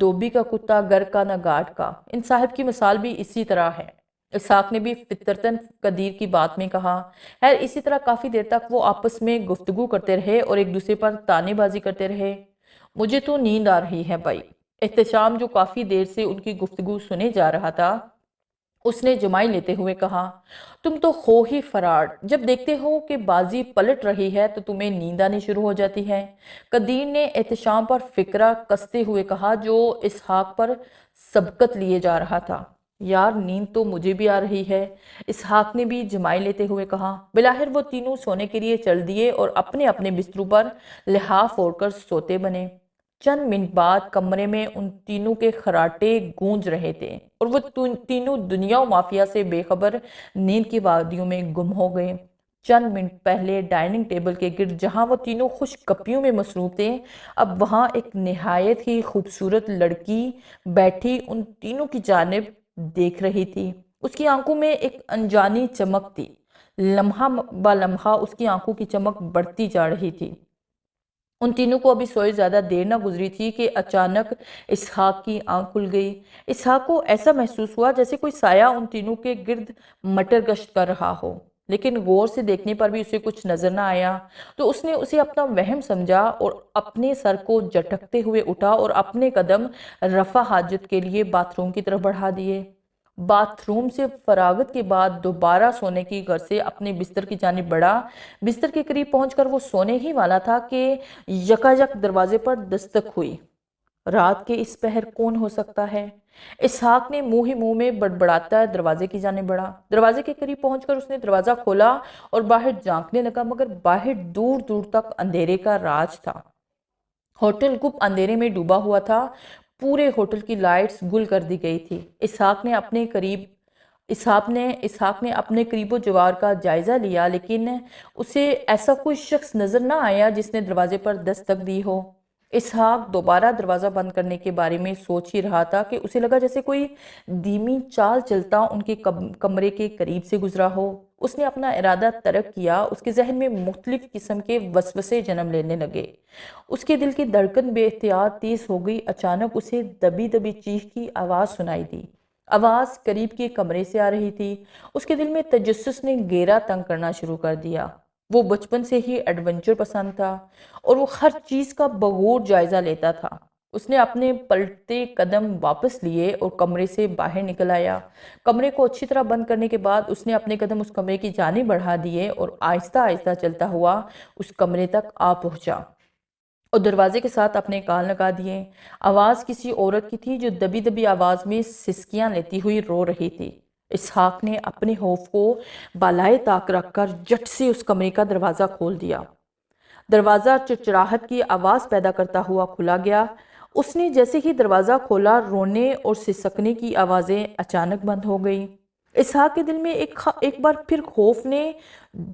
دھوبی کا کتا گر کا نہ گاٹ کا۔ ان صاحب کی مثال بھی اسی طرح ہے۔ اسحاق نے بھی فطرتاً قدیر کی بات میں کہا۔ اسی طرح کافی دیر تک وہ آپس میں گفتگو کرتے رہے اور ایک دوسرے پر تانے بازی کرتے رہے۔ مجھے تو نیند آ رہی ہے بھائی، احتشام جو کافی دیر سے ان کی گفتگو سنے جا رہا تھا، اس نے جمائی لیتے ہوئے کہا، تم تو ہو ہی فراڈ، جب دیکھتے ہو کہ بازی پلٹ رہی ہے تو تمہیں نیند آنی شروع ہو جاتی ہے۔ قدیر نے احتشام پر فکرہ کستے ہوئے کہا جو اسحاق پر سبقت لیے جا رہا تھا، یار نیند تو مجھے بھی آ رہی ہے۔ اسحاق نے بھی جمائی لیتے ہوئے کہا۔ بلاخر وہ تینوں سونے کے لیے چل دیے اور اپنے اپنے بستروں پر لحاف اوڑھ کر سوتے بنے۔ چند منٹ بعد کمرے میں ان تینوں کے خراٹے گونج رہے تھے اور وہ تینوں دنیا و مافیا سے بے خبر نیند کی وادیوں میں گم ہو گئے۔ چند منٹ پہلے ڈائننگ ٹیبل کے گرد جہاں وہ تینوں خوش گپیوں میں مصروف تھے، اب وہاں ایک نہایت ہی خوبصورت لڑکی بیٹھی ان تینوں کی جانب دیکھ رہی تھی۔ اس کی آنکھوں میں ایک انجانی چمک تھی، لمحہ با لمحہ اس کی آنکھوں کی چمک بڑھتی جا رہی تھی۔ ان تینوں کو ابھی سوئے زیادہ دیر نہ گزری تھی کہ اچانک اسحاق کی آنکھ کھل گئی۔ اسحاق کو ایسا محسوس ہوا جیسے کوئی سایہ ان تینوں کے گرد مٹر گشت کر رہا ہو، لیکن غور سے دیکھنے پر بھی اسے کچھ نظر نہ آیا، تو اس نے اسے اپنا وہم سمجھا اور اپنے سر کو جھٹکتے ہوئے اٹھا اور اپنے قدم رفع حاجت کے لیے باتھ روم کی طرف بڑھا دیے۔ باتھ روم سے فراغت کے بعد دوبارہ سونے کی غرض سے اپنے بستر کی جانب بڑھا۔ بستر کے قریب پہنچ کر وہ سونے ہی والا تھا کہ یکایک دروازے پر دستک ہوئی۔ رات کے اس پہر کون ہو سکتا ہے؟ اسحاق نے منہ ہی منہ میں بڑبڑاتا دروازے کی جانب بڑھا۔ دروازے کے قریب پہنچ کر اس نے دروازہ کھولا اور باہر جھانکنے لگا، مگر باہر دور دور تک اندھیرے کا راج تھا۔ ہوٹل گپ اندھیرے میں ڈوبا ہوا تھا، پورے ہوٹل کی لائٹس گل کر دی گئی تھی۔ اسحاق نے اپنے قریب و جوار کا جائزہ لیا، لیکن اسے ایسا کوئی شخص نظر نہ آیا جس نے دروازے پر دستک دی ہو۔ اسحاق دوبارہ دروازہ بند کرنے کے بارے میں سوچ ہی رہا تھا کہ اسے لگا جیسے کوئی دھیمی چال چلتا ان کے کمرے کے قریب سے گزرا ہو۔ اس نے اپنا ارادہ ترک کیا۔ اس کے ذہن میں مختلف قسم کے وسوسے جنم لینے لگے۔ اس کے دل کی دھڑکن بے اختیار تیز ہو گئی۔ اچانک اسے دبی دبی چیخ کی آواز سنائی دی۔ آواز قریب کے کمرے سے آ رہی تھی۔ اس کے دل میں تجسس نے گھیرا تنگ کرنا شروع کر دیا۔ وہ بچپن سے ہی ایڈونچر پسند تھا اور وہ ہر چیز کا بغور جائزہ لیتا تھا۔ اس نے اپنے پلٹتے قدم واپس لیے اور کمرے سے باہر نکل آیا۔ کمرے کو اچھی طرح بند کرنے کے بعد اس نے اپنے قدم اس کمرے کی جانب بڑھا دیے اور آہستہ آہستہ چلتا ہوا اس کمرے تک آ پہنچا اور دروازے کے ساتھ اپنے کان لگا دیے۔ آواز کسی عورت کی تھی جو دبی دبی آواز میں سسکیاں لیتی ہوئی رو رہی تھی۔ اسحاق نے اپنے خوف کو بالائے طاق رکھ کر جٹ سے اس کمرے کا دروازہ کھول دیا۔ دروازہ چرچراہٹ کی آواز پیدا کرتا ہوا کھلا گیا۔ اس نے جیسے ہی دروازہ کھولا، رونے اور سسکنے کی آوازیں اچانک بند ہو گئی۔ اسحاق کے دل میں ایک بار پھر خوف نے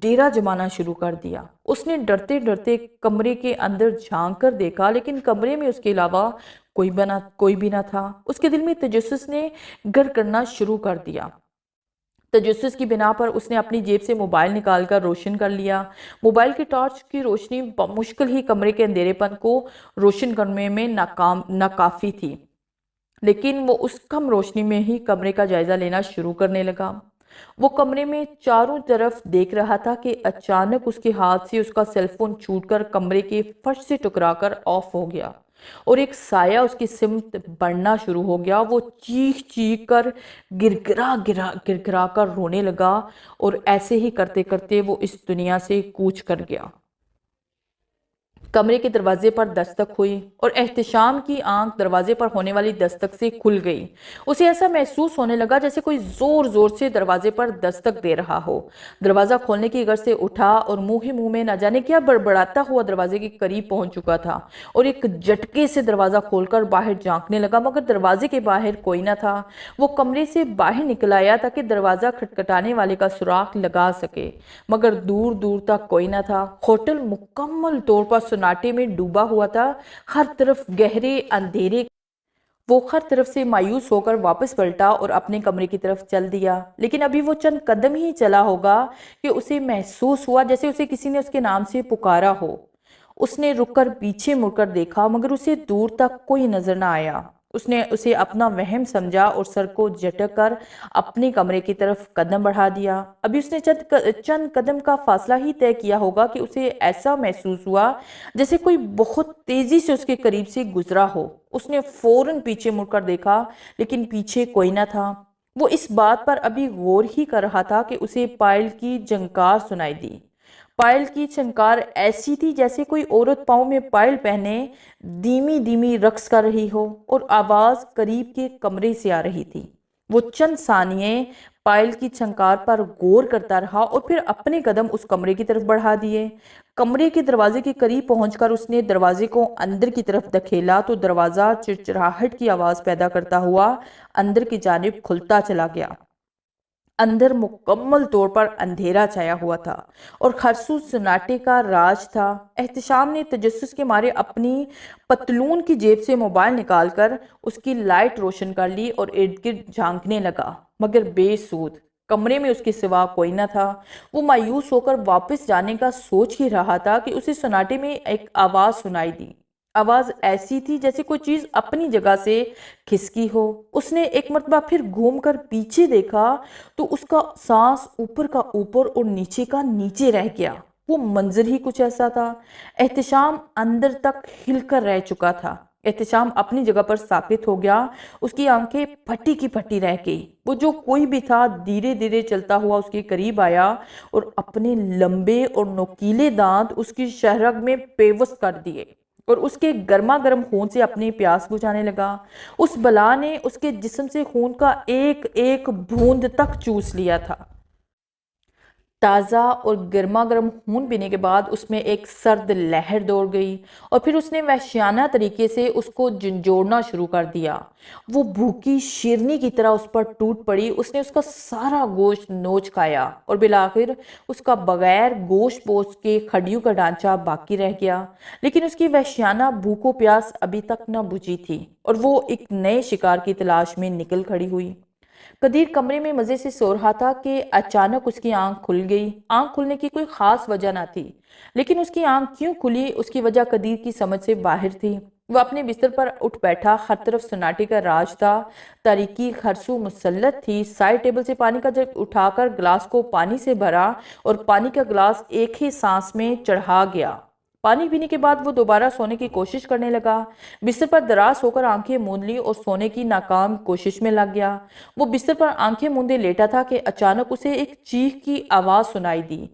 ڈیرا جمانا شروع کر دیا۔ اس نے ڈرتے ڈرتے کمرے کے اندر جھانک کر دیکھا، لیکن کمرے میں اس کے علاوہ کوئی بھی نہ تھا۔ اس کے دل میں تجسس نے گر کرنا شروع کر دیا۔ تجسس کی بنا پر اس نے اپنی جیب سے موبائل نکال کر روشن کر لیا۔ موبائل کی ٹارچ کی روشنی بمشکل ہی کمرے کے اندھیرے پن کو روشن کرنے میں ناکافی تھی، لیکن وہ اس کم روشنی میں ہی کمرے کا جائزہ لینا شروع کرنے لگا۔ وہ کمرے میں چاروں طرف دیکھ رہا تھا کہ اچانک اس کے ہاتھ سے اس کا سیل فون چھوٹ کر کمرے کے فرش سے ٹکرا کر آف ہو گیا اور ایک سایہ اس کی سمت بڑھنا شروع ہو گیا۔ وہ چیخ چیخ کر گرگرا کر رونے لگا اور ایسے ہی کرتے کرتے وہ اس دنیا سے کوچ کر گیا۔ کمرے کے دروازے پر دستک ہوئی اور احتشام کی آنکھ دروازے پر ہونے والی دستک سے کھل گئی۔ اسے ایسا محسوس ہونے لگا جیسے کوئی زور زور سے دروازے پر دستک دے رہا ہو۔ دروازہ کھولنے کی غرض سے اٹھا اور منہ ہی منہ میں نہ جانے کیا بڑبڑاتا ہوا دروازے کے قریب پہنچ چکا تھا اور ایک جھٹکے سے دروازہ کھول کر باہر جھانکنے لگا، مگر دروازے کے باہر کوئی نہ تھا۔ وہ کمرے سے باہر نکل آیا تاکہ دروازہ کھٹکھٹانے والے کا سراغ لگا سکے، مگر دور دور تک کوئی نہ تھا۔ ہوٹل مکمل طور پر سناٹے میں ڈوبا ہوا تھا، ہر طرف گہرے اندھیرے۔ وہ ہر طرف سے مایوس ہو کر واپس پلٹا اور اپنے کمرے کی طرف چل دیا، لیکن ابھی وہ چند قدم ہی چلا ہوگا کہ اسے محسوس ہوا جیسے اسے کسی نے اس کے نام سے پکارا ہو۔ اس نے رک کر پیچھے مڑ کر دیکھا مگر اسے دور تک کوئی نظر نہ آیا۔ اس نے اسے اپنا وہم سمجھا اور سر کو جھٹک کر اپنے کمرے کی طرف قدم بڑھا دیا۔ ابھی اس نے چند قدم کا فاصلہ ہی طے کیا ہوگا کہ اسے ایسا محسوس ہوا جیسے کوئی بہت تیزی سے اس کے قریب سے گزرا ہو۔ اس نے فوراً پیچھے مڑ کر دیکھا لیکن پیچھے کوئی نہ تھا۔ وہ اس بات پر ابھی غور ہی کر رہا تھا کہ اسے پائل کی جھنکار سنائی دی۔ پائل کی جھنکار ایسی تھی جیسے کوئی عورت پاؤں میں پائل پہنے دھیمی دھیمی رقص کر رہی ہو، اور آواز قریب کے کمرے سے آ رہی تھی۔ وہ چند ثانیے پائل کی جھنکار پر غور کرتا رہا اور پھر اپنے قدم اس کمرے کی طرف بڑھا دیے۔ کمرے کے دروازے کے قریب پہنچ کر اس نے دروازے کو اندر کی طرف دھکیلا تو دروازہ چرچراہٹ کی آواز پیدا کرتا ہوا اندر کی جانب کھلتا چلا گیا۔ اندر مکمل طور پر اندھیرا چھایا ہوا تھا اور خرسو سناٹے کا راج تھا۔ احتشام نے تجسس کے مارے اپنی پتلون کی جیب سے موبائل نکال کر اس کی لائٹ روشن کر لی اور ارد گرد جھانکنے لگا، مگر بے سود۔ کمرے میں اس کے سوا کوئی نہ تھا۔ وہ مایوس ہو کر واپس جانے کا سوچ ہی رہا تھا کہ اسے سناٹے میں ایک آواز سنائی دی۔ آواز ایسی تھی جیسے کوئی چیز اپنی جگہ سے کھسکی ہو۔ اس نے ایک مرتبہ پھر گھوم کر پیچھے دیکھا تو اس کا سانس اوپر کا اوپر اور نیچے کا نیچے رہ گیا۔ وہ منظر ہی کچھ ایسا تھا۔ احتشام اندر تک ہل کر رہ چکا تھا۔ احتشام اپنی جگہ پر ثابت ہو گیا۔ اس کی آنکھیں پھٹی کی پھٹی رہ گئی۔ وہ جو کوئی بھی تھا دھیرے دھیرے چلتا ہوا اس کے قریب آیا اور اپنے لمبے اور نوکیلے دانت اس کی شہرگ میں پیوست کر دیے اور اس کے گرما گرم خون سے اپنی پیاس بجھانے لگا۔ اس بلا نے اس کے جسم سے خون کا ایک ایک بوند تک چوس لیا تھا۔ تازہ اور گرما گرم خون پینے کے بعد اس میں ایک سرد لہر دوڑ گئی اور پھر اس نے وحشیانہ طریقے سے اس کو جھنجھوڑنا شروع کر دیا۔ وہ بھوکی شیرنی کی طرح اس پر ٹوٹ پڑی۔ اس نے اس کا سارا گوشت نوچ کھایا اور بالآخر اس کا بغیر گوشت پوست کے کھڈیوں کا ڈھانچہ باقی رہ گیا، لیکن اس کی وحشیانہ بھوک و پیاس ابھی تک نہ بجھی تھی اور وہ ایک نئے شکار کی تلاش میں نکل کھڑی ہوئی۔ قدیر کمرے میں مزے سے سو رہا تھا کہ اچانک اس کی آنکھ کھل گئی۔ آنکھ کھلنے کی کوئی خاص وجہ نہ تھی، لیکن اس کی آنکھ کیوں کھلی اس کی وجہ قدیر کی سمجھ سے باہر تھی۔ وہ اپنے بستر پر اٹھ بیٹھا۔ ہر طرف سناٹے کا راج تھا۔ تاریکی خرسو مسلط تھی۔ سائڈ ٹیبل سے پانی کا جگ اٹھا کر گلاس کو پانی سے بھرا اور پانی کا گلاس ایک ہی سانس میں چڑھا گیا۔ پانی پینے کے بعد وہ دوبارہ سونے کی کوشش کرنے لگا۔ بستر پر دراز ہو کر آنکھیں موند لی اور سونے کی ناکام کوشش میں لگ گیا۔ وہ بستر پر آنکھیں موندے لیٹا تھا کہ اچانک اسے ایک چیخ کی آواز سنائی دی۔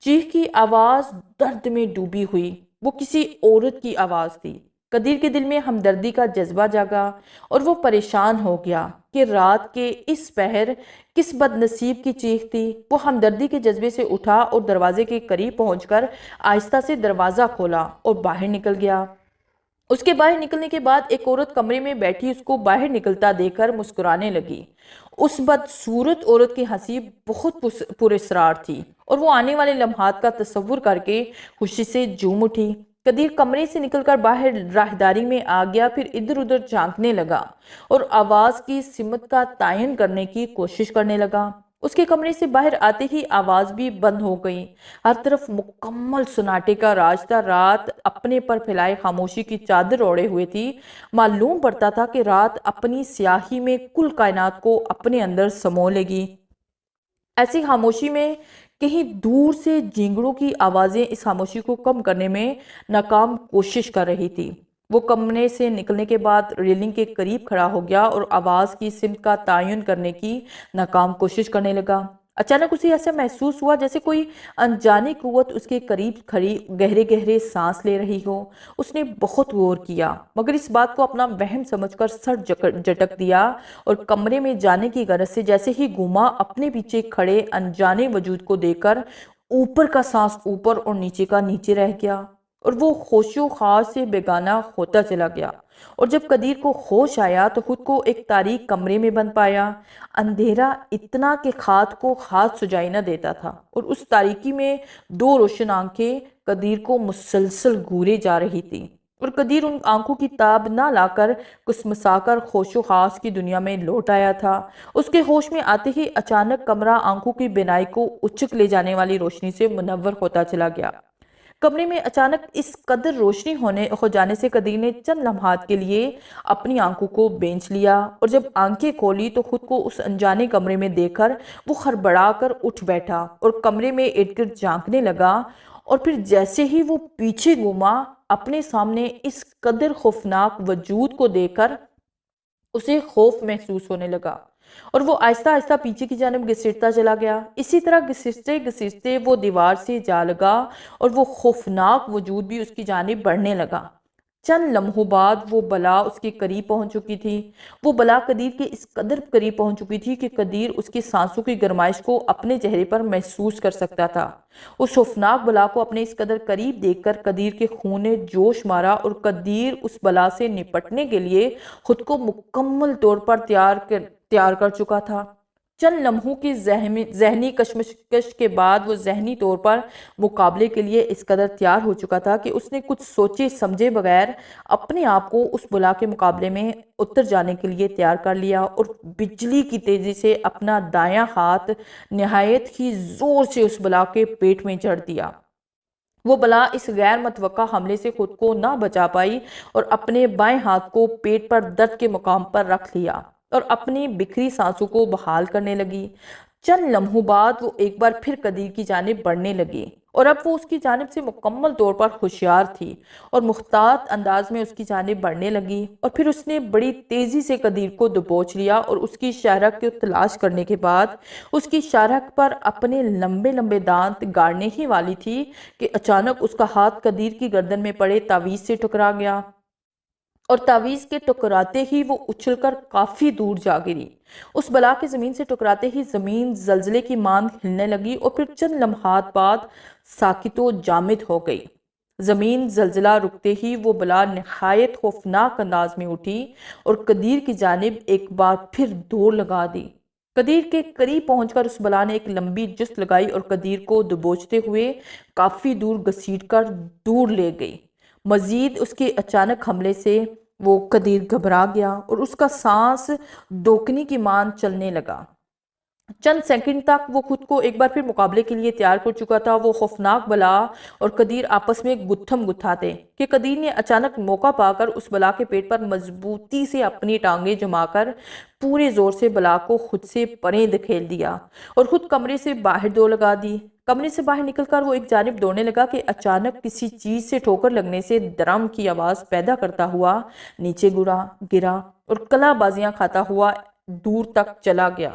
چیخ کی آواز درد میں ڈوبی ہوئی۔ وہ کسی عورت کی آواز تھی۔ قدیر کے دل میں ہمدردی کا جذبہ جاگا اور وہ پریشان ہو گیا کہ رات کے اس پہر کس بد نصیب کی چیخ تھی۔ وہ ہمدردی کے جذبے سے اٹھا اور دروازے کے قریب پہنچ کر آہستہ سے دروازہ کھولا اور باہر نکل گیا۔ اس کے باہر نکلنے کے بعد ایک عورت کمرے میں بیٹھی اس کو باہر نکلتا دیکھ کر مسکرانے لگی۔ اس بدصورت عورت کی ہنسی بہت پراسرار تھی اور وہ آنے والے لمحات کا تصور کر کے خوشی سے جھوم اٹھی۔ قدیر کمرے سے نکل کر باہر راہداری میں آ گیا، پھر ادھر ادھر جھانکنے لگا اور آواز کی سمت کا تعین کرنے کی کوشش کرنے لگا۔ اس کے کمرے سے باہر آتے ہی آواز بھی بند ہو گئی۔ ہر طرف مکمل سناٹے کا راج تھا۔ رات اپنے پر پھیلائے خاموشی کی چادر اوڑھے ہوئے تھی۔ معلوم پڑتا تھا کہ رات اپنی سیاہی میں کل کائنات کو اپنے اندر سمو لے گی۔ ایسی خاموشی میں کہیں دور سے جھینگڑوں کی آوازیں اس خاموشی کو کم کرنے میں ناکام کوشش کر رہی تھی۔ وہ کمرے سے نکلنے کے بعد ریلنگ کے قریب کھڑا ہو گیا اور آواز کی سمت کا تعین کرنے کی ناکام کوشش کرنے لگا۔ اچانک اسے ایسا محسوس ہوا جیسے کوئی انجانی قوت اس کے قریب کھڑی گہرے گہرے سانس لے رہی ہو۔ اس نے بہت غور کیا مگر اس بات کو اپنا وہم سمجھ کر سر جھٹک دیا اور کمرے میں جانے کی غرض سے جیسے ہی گھوما، اپنے پیچھے کھڑے انجانے وجود کو دیکھ کر اوپر کا سانس اوپر اور نیچے کا نیچے رہ گیا اور وہ ہوش و خاص سے بیگانہ ہوتا چلا گیا۔ اور جب قدیر کو ہوش آیا تو خود کو ایک تاریک کمرے میں بند پایا۔ اندھیرا اتنا کہ خات کو خات سجائی نہ دیتا تھا اور اس تاریکی میں دو روشن آنکھیں قدیر کو مسلسل گھورے جا رہی تھی اور قدیر ان آنکھوں کی تاب نہ لا کر کسمسا کر ہوش و خاص کی دنیا میں لوٹ آیا تھا۔ اس کے ہوش میں آتے ہی اچانک کمرہ آنکھوں کی بینائی کو اچک لے جانے والی روشنی سے منور ہوتا چلا گیا۔ کمرے میں اچانک اس قدر روشنی ہو جانے سے قدیر نے چند لمحات کے لیے اپنی آنکھوں کو بینچ لیا، اور جب آنکھیں کھولی تو خود کو اس انجانے کمرے میں دیکھ کر وہ ہڑبڑا کر اٹھ بیٹھا اور کمرے میں ارد گرد جھانکنے لگا، اور پھر جیسے ہی وہ پیچھے گھوما اپنے سامنے اس قدر خوفناک وجود کو دیکھ کر اسے خوف محسوس ہونے لگا، اور وہ آہستہ آہستہ پیچھے کی جانب گھسیٹتا چلا گیا۔ اسی طرح گھسیٹتے گھسیٹتے وہ دیوار سے جا لگا اور وہ خوفناک وجود بھی اس کی جانب بڑھنے لگا۔ چند لمحوں بعد وہ بلا اس کے قریب پہنچ چکی تھی۔ وہ بلا قدیر کے اس قدر قریب پہنچ چکی تھی کہ قدیر اس کی سانسوں کی گرمائش کو اپنے چہرے پر محسوس کر سکتا تھا۔ اس خوفناک بلا کو اپنے اس قدر قریب دیکھ کر قدیر کے خون نے جوش مارا، اور قدیر اس بلا سے نپٹنے کے لیے خود کو مکمل طور پر تیار کر چکا تھا۔ چند لمحوں کی ذہنی کشمکش کے بعد وہ ذہنی طور پر مقابلے کے لیے اس قدر تیار ہو چکا تھا کہ اس نے کچھ سوچے سمجھے بغیر اپنے آپ کو اس بلا کے مقابلے میں اتر جانے کے لیے تیار کر لیا، اور بجلی کی تیزی سے اپنا دایاں ہاتھ نہایت ہی زور سے اس بلا کے پیٹ میں جڑ دیا۔ وہ بلا اس غیر متوقع حملے سے خود کو نہ بچا پائی اور اپنے بائیں ہاتھ کو پیٹ پر درد کے مقام پر رکھ لیا اور اپنی بکھری سانسوں کو بحال کرنے لگی۔ چند لمحوں بعد وہ ایک بار پھر قدیر کی جانب بڑھنے لگی، اور اب وہ اس کی جانب سے مکمل طور پر ہوشیار تھی اور محتاط انداز میں اس کی جانب بڑھنے لگی، اور پھر اس نے بڑی تیزی سے قدیر کو دبوچ لیا اور اس کی شاہراہ کو تلاش کرنے کے بعد اس کی شاہراہ پر اپنے لمبے لمبے دانت گاڑنے ہی والی تھی کہ اچانک اس کا ہاتھ قدیر کی گردن میں پڑے تعویذ سے ٹکرا گیا، اور تعویذ کے ٹکراتے ہی وہ اچھل کر کافی دور جا گری۔ اس بلا کے زمین سے ٹکراتے ہی زمین زلزلے کی مانند ہلنے لگی، اور پھر چند لمحات بعد ساکت و جامد ہو گئی۔ زمین زلزلہ رکتے ہی وہ بلا نہایت خوفناک انداز میں اٹھی اور قدیر کی جانب ایک بار پھر دوڑ لگا دی۔ قدیر کے قریب پہنچ کر اس بلا نے ایک لمبی جست لگائی اور قدیر کو دبوچتے ہوئے کافی دور گھسیٹ کر دور لے گئی۔ مزید اس کے اچانک حملے سے وہ قدیر گھبرا گیا اور اس کا سانس دوکنی کی مانند چلنے لگا۔ چند سیکنڈ تک وہ خود کو ایک بار پھر مقابلے کے لیے تیار کر چکا تھا۔ وہ خوفناک بلا اور قدیر آپس میں گتھم گتھا تھے کہ قدیر نے اچانک موقع پا کر اس بلا کے پیٹ پر مضبوطی سے اپنی ٹانگیں جما کر پورے زور سے بلا کو خود سے پریں دھکیل دیا اور خود کمرے سے باہر دوڑ لگا دی۔ کمرے سے باہر نکل کر وہ ایک جانب دوڑنے لگا کہ اچانک کسی چیز سے ٹھوکر لگنے سے درم کی آواز پیدا کرتا ہوا نیچے گرا اور کلا بازیاں کھاتا ہوا دور تک چلا گیا،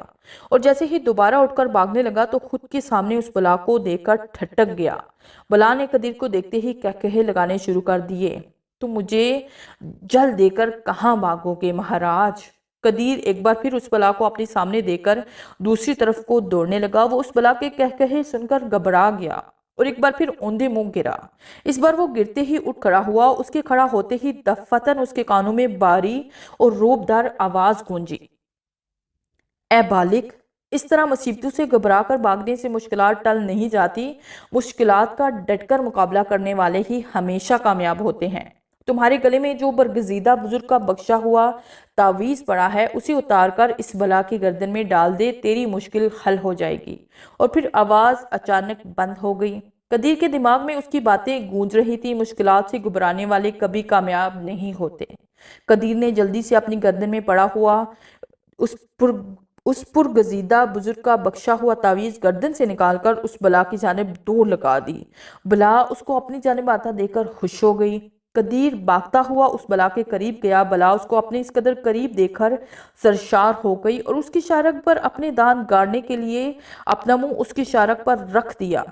اور جیسے ہی دوبارہ اٹھ کر بھاگنے لگا تو خود کے سامنے اس بلا کو دیکھ کر ٹھٹک گیا۔ بلا نے قدیر کو دیکھتے ہی کہکہے لگانے شروع کر دیے، تم مجھے جل دے کر کہاں بھاگو گے مہاراج؟ قدیر ایک بار پھر اس بلا کو اپنے سامنے دے کر دوسری طرف کو دوڑنے لگا۔ وہ اس بلا کے کہکہے سن کر گھبرا گیا اور ایک بار پھر اوندے منہ گرا۔ اس بار وہ گرتے ہی اٹھ کھڑا ہوا۔ اس کے کھڑا ہوتے ہی دفتن اس کے کانوں میں باری اور روبدار آواز گونجی، اے بالغ! اس طرح مصیبتوں سے گھبرا کر بھاگنے سے مشکلات ٹل نہیں جاتی، مشکلات کا ڈٹ کر مقابلہ کرنے والے ہی ہمیشہ کامیاب ہوتے ہیں۔ تمہارے گلے میں جو برگزیدہ بزرگ کا بخشا ہوا تعویذ پڑا ہے اسے اتار کر اس بلا کی گردن میں ڈال دے، تیری مشکل حل ہو جائے گی۔ اور پھر آواز اچانک بند ہو گئی۔ قدیر کے دماغ میں اس کی باتیں گونج رہی تھی، مشکلات سے گھبرانے والے کبھی کامیاب نہیں ہوتے۔ قدیر نے جلدی سے اپنی گردن میں پڑا ہوا اس پرگزیدہ بزرگ کا بخشا ہوا تعویذ گردن سے نکال کر اس بلا کی جانب دوڑ لگا دی۔ بلا اس کو اپنی جانب آتا دیکھ کر خوش ہو گئی۔ قدیر بھاگتا ہوا اس بلا کے قریب گیا۔ بلا اس کو اپنے اس قدر قریب دیکھ کر سرشار ہو گئی اور اس کی شاہراہ پر اپنے دانت گاڑنے کے لیے اپنا منہ اس کی شاہراہ پر رکھ دیا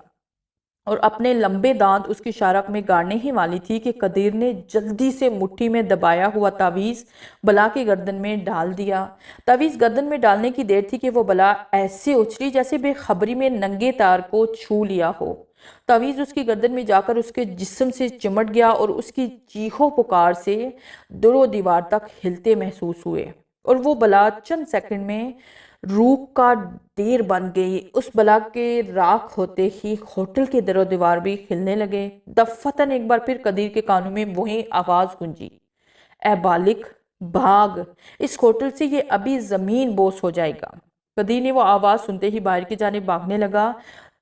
اور اپنے لمبے دانت اس کی شاہراہ میں گاڑنے ہی والی تھی کہ قدیر نے جلدی سے مٹھی میں دبایا ہوا تعویذ بلا کی گردن میں ڈال دیا۔ تعویذ گردن میں ڈالنے کی دیر تھی کہ وہ بلا ایسے اچھلی جیسے بے خبری میں ننگے تار کو چھو لیا ہو۔ تعویذ اس کی گردن میں جا کر اس کے جسم سے چمٹ گیا اور اس کی چیخو پکار سے در و دیوار تک ہلتے محسوس ہوئے، اور وہ بلا چند سیکنڈ میں روح کا ڈیر بن گئی۔ اس بلا کے راکھ ہوتے ہی ہوٹل کے در و دیوار بھی ہلنے لگے۔ دفتن ایک بار پھر قدیر کے کانوں میں وہی آواز گونجی، اے بالغ! بھاگ! اس ہوٹل سے یہ ابھی زمین بوس ہو جائے گا۔ قدیر نے وہ آواز سنتے ہی باہر کی جانب بھاگنے لگا۔